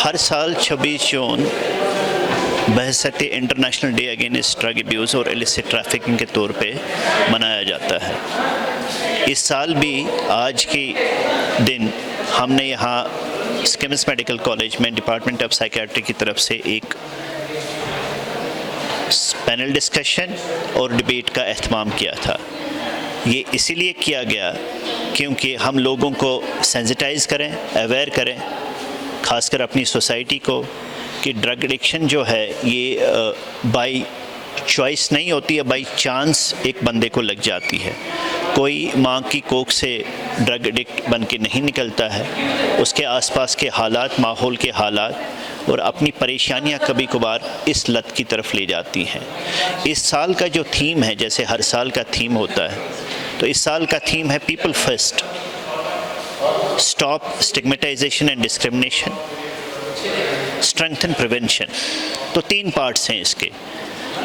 ہر سال 26 جون بحثیت international day against drug abuse اور ایلیسٹ ٹریفکنگ کے طور پہ منایا جاتا ہے۔ اس سال بھی آج کے دن ہم نے یہاں اسکمس میڈیکل کالج میں ڈپارٹمنٹ آف سائیکیٹری کی طرف سے ایک پینل ڈسکشن اور ڈبیٹ کا اہتمام کیا تھا۔ یہ اسی لیے کیا گیا کیونکہ ہم لوگوں کو سینسٹائز کریں، اویئر کریں، خاص کر اپنی سوسائٹی کو، کہ ڈرگ ایڈکشن جو ہے یہ بائی چوائس نہیں ہوتی ہے، بائی چانس ایک بندے کو لگ جاتی ہے۔ کوئی ماں کی کوکھ سے ڈرگ ایڈکٹ بن کے نہیں نکلتا ہے، اس کے آس پاس کے حالات، ماحول کے حالات اور اپنی پریشانیاں کبھی کبھار اس لت کی طرف لے جاتی ہیں۔ اس سال کا جو تھیم ہے، جیسے ہر سال کا تھیم ہوتا ہے، تو اس سال کا تھیم ہے people first, stop stigmatization and discrimination, strengthen prevention. تو 3 پارٹس ہیں اس کے۔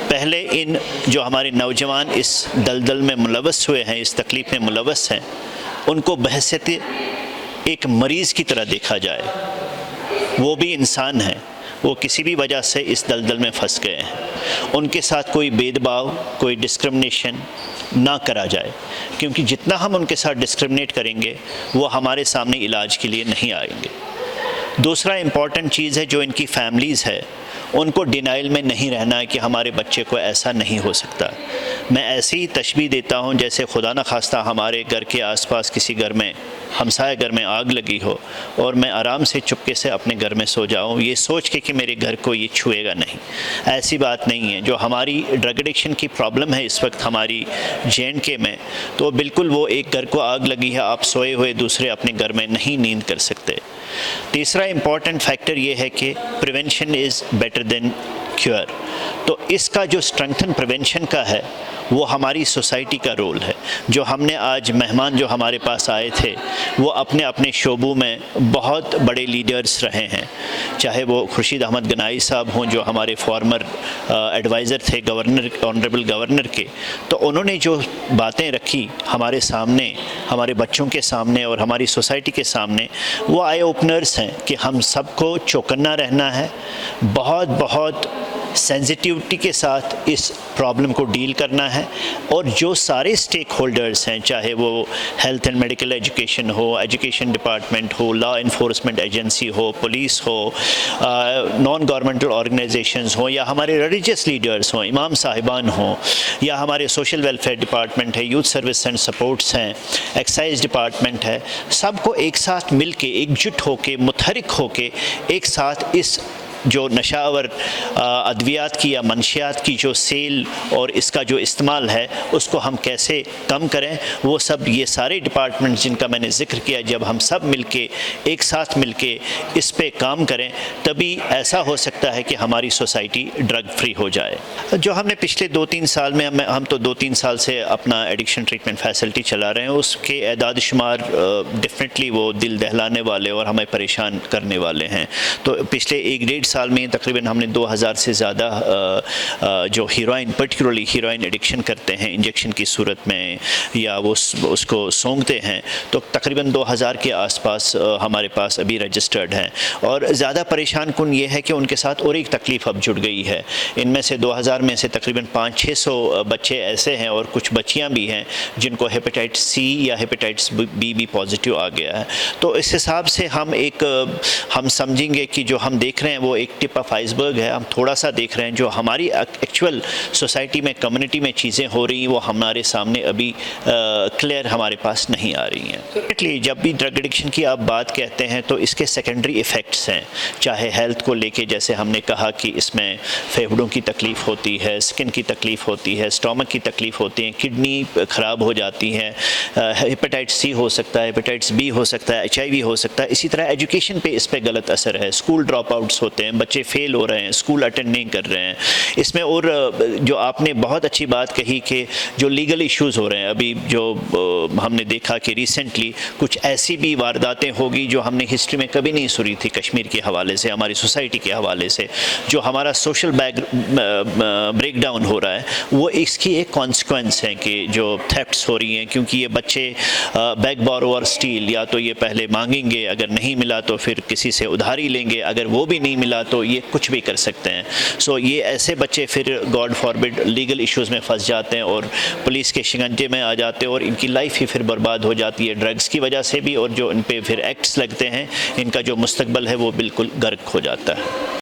پہلے ان جو ہمارے نوجوان اس دلدل میں ملوث ہوئے ہیں، اس تکلیف میں ملوث ہیں، ان کو بحیثیت ایک مریض کی طرح دیکھا جائے۔ وہ بھی انسان ہیں، وہ کسی بھی وجہ سے اس دلدل میں پھنس گئے ہیں۔ ان کے ساتھ کوئی بید باؤ، کوئی ڈسکرمنیشن نہ کرا جائے، کیونکہ جتنا ہم ان کے ساتھ ڈسکرمنیٹ کریں گے وہ ہمارے سامنے علاج کے لیے نہیں آئیں گے۔ دوسرا امپورٹنٹ چیز ہے جو ان کی فیملیز ہے، ان کو ڈینائل میں نہیں رہنا ہے کہ ہمارے بچے کو ایسا نہیں ہو سکتا۔ میں ایسی ہی تشبیہ دیتا ہوں جیسے خدا نہ خواستہ ہمارے گھر کے آس پاس کسی گھر میں، ہمسائے گھر میں آگ لگی ہو اور میں آرام سے چپکے سے اپنے گھر میں سو جاؤں، یہ سوچ کے کہ میرے گھر کو یہ چھوئے گا نہیں۔ ایسی بات نہیں ہے۔ جو ہماری ڈرگ ایڈکشن کی پرابلم ہے اس وقت ہماری JNK میں، تو بالکل وہ ایک گھر کو آگ لگی ہے، آپ سوئے ہوئے دوسرے اپنے گھر میں نہیں نیند کر سکتے۔ تیسرا امپورٹنٹ فیکٹر یہ ہے کہ prevention is better than cure. تو اس کا جو اسٹرینگتھن پریونشن کا ہے وہ ہماری سوسائٹی کا رول ہے۔ جو ہم نے آج مہمان جو ہمارے پاس آئے تھے وہ اپنے اپنے شعبوں میں بہت بڑے لیڈرز رہے ہیں، چاہے وہ خورشید احمد گنائی صاحب ہوں جو ہمارے فارمر ایڈوائزر تھے گورنر، آنریبل گورنر کے، تو انہوں نے جو باتیں رکھی ہمارے سامنے، ہمارے بچوں کے سامنے اور ہماری سوسائٹی کے سامنے، وہ آئی اوپنرز ہیں کہ ہم سب کو چوکنا رہنا ہے، بہت سینسٹیوٹی کے ساتھ اس پرابلم کو ڈیل کرنا ہے، اور جو سارے اسٹیک ہولڈرز ہیں، چاہے وہ ہیلتھ اینڈ میڈیکل ایجوکیشن ہو، ایجوکیشن ڈپارٹمنٹ ہو، لا انفورسمنٹ ایجنسی ہو، پولیس ہو، نان گورنمنٹل آرگنائزیشنز ہوں، یا ہمارے ریلیجیس لیڈرز ہوں، امام صاحبان ہوں، یا ہمارے سوشل ویلفیئر ڈپارٹمنٹ ہے، یوتھ سروس اینڈ سپورٹس ہیں، ایکسائز ڈپارٹمنٹ ہے، سب کو ایک ساتھ مل کے، ایک جٹ ہو کے، متحرک ہو کے ایک ساتھ اس جو نشاور ادویات کی یا منشیات کی جو سیل اور اس کا جو استعمال ہے اس کو ہم کیسے کم کریں، وہ سب یہ سارے ڈپارٹمنٹ جن کا میں نے ذکر کیا، جب ہم سب مل کے ایک ساتھ مل کے اس پہ کام کریں تبھی ایسا ہو سکتا ہے کہ ہماری سوسائٹی ڈرگ فری ہو جائے۔ جو ہم نے پچھلے 2-3 سال میں، ہم تو 2-3 سال سے اپنا ایڈکشن ٹریٹمنٹ فیسلٹی چلا رہے ہیں، اس کے اعداد شمار ڈیفینیٹلی وہ دل دہلانے والے اور ہمیں پریشان کرنے والے ہیں۔ تو پچھلے 1-1.5 سال میں تقریباً ہم نے 2000 سے زیادہ جو ہیروئن، پرٹیکولرلی ہیروئن ایڈکشن کرتے ہیں انجیکشن کی صورت میں یا وہ اس کو سونگھتے ہیں، تو تقریباً 2000 کے آس پاس ہمارے پاس ابھی رجسٹرڈ ہیں۔ اور زیادہ پریشان کن یہ ہے کہ ان کے ساتھ اور ایک تکلیف اب جڑ گئی ہے۔ ان میں سے 2000 میں سے تقریباً 500-600 بچے ایسے ہیں اور کچھ بچیاں بھی ہیں جن کو ہیپیٹائٹس C یا ہیپیٹائٹس B بھی پازیٹیو آ گیا ہے۔ تو اس حساب سے ہم سمجھیں گے کہ جو ہم دیکھ رہے ہیں وہ ایک ٹپ آف آئس برگ ہے۔ ہم تھوڑا سا دیکھ رہے ہیں جو ہماری ایکچوئل سوسائٹی میں، کمیونٹی میں چیزیں ہو رہی ہیں وہ ہمارے سامنے ابھی کلیئر ہمارے پاس نہیں آ رہی ہیں۔ جب بھی ڈرگ ایڈکشن کی آپ بات کہتے ہیں تو اس کے سیکنڈری ایفیکٹس ہیں، چاہے ہیلتھ کو لے کے، جیسے ہم نے کہا کہ اس میں پھیپھڑوں کی تکلیف ہوتی ہے، اسکن کی تکلیف ہوتی ہے، اسٹامک کی تکلیف ہوتی ہے، کڈنی خراب ہو جاتی ہے، ہیپیٹائٹس C ہو سکتا ہے، ہیپیٹائٹس B ہو سکتا ہے، HIV ہو سکتا ہے۔ اسی طرح ایجوکیشن پہ اس پہ غلط اثر ہے، اسکول ڈراپ آؤٹس ہوتے ہیں، ہیں, بچے فیل ہو رہے ہیں, اسکول اٹینڈ نہیں کر رہے ہیں. اس میں اور جو آپ نے بہت اچھی بات کہی کہ جو لیگل ایشوز ہو رہے ہیں, ابھی جو ہم نے دیکھا کہ ریسنٹلی کچھ ایسی بھی وارداتیں ہوگی جو ہم نے ہسٹری میں کبھی نہیں سنی تھی کشمیر کے حوالے سے, ہماری سوسائٹی کے حوالے سے, جو ہمارا سوشل بریک ڈاؤن ہو رہا ہے, وہ اس کی ایک کانسیکوینس ہے کہ جو تھیفٹس ہو رہی ہیں, کیونکہ یہ بچے بیک بورور اسٹیل, یا تو یہ پہلے مانگیں گے, اگر نہیں ملا تو پھر کسی سے ادھاری لیں گے, اگر وہ بھی نہیں ملا تو یہ کچھ بھی کر سکتے ہیں. سو یہ ایسے بچے پھر گاڈ فاربڈ لیگل ایشوز میں پھنس جاتے ہیں اور پولیس کے شکنجے میں آ جاتے ہیں, اور ان کی لائف ہی پھر برباد ہو جاتی ہے ڈرگز کی وجہ سے بھی, اور جو ان پہ پھر ایکٹس لگتے ہیں ان کا جو مستقبل ہے وہ بالکل غرق ہو جاتا ہے.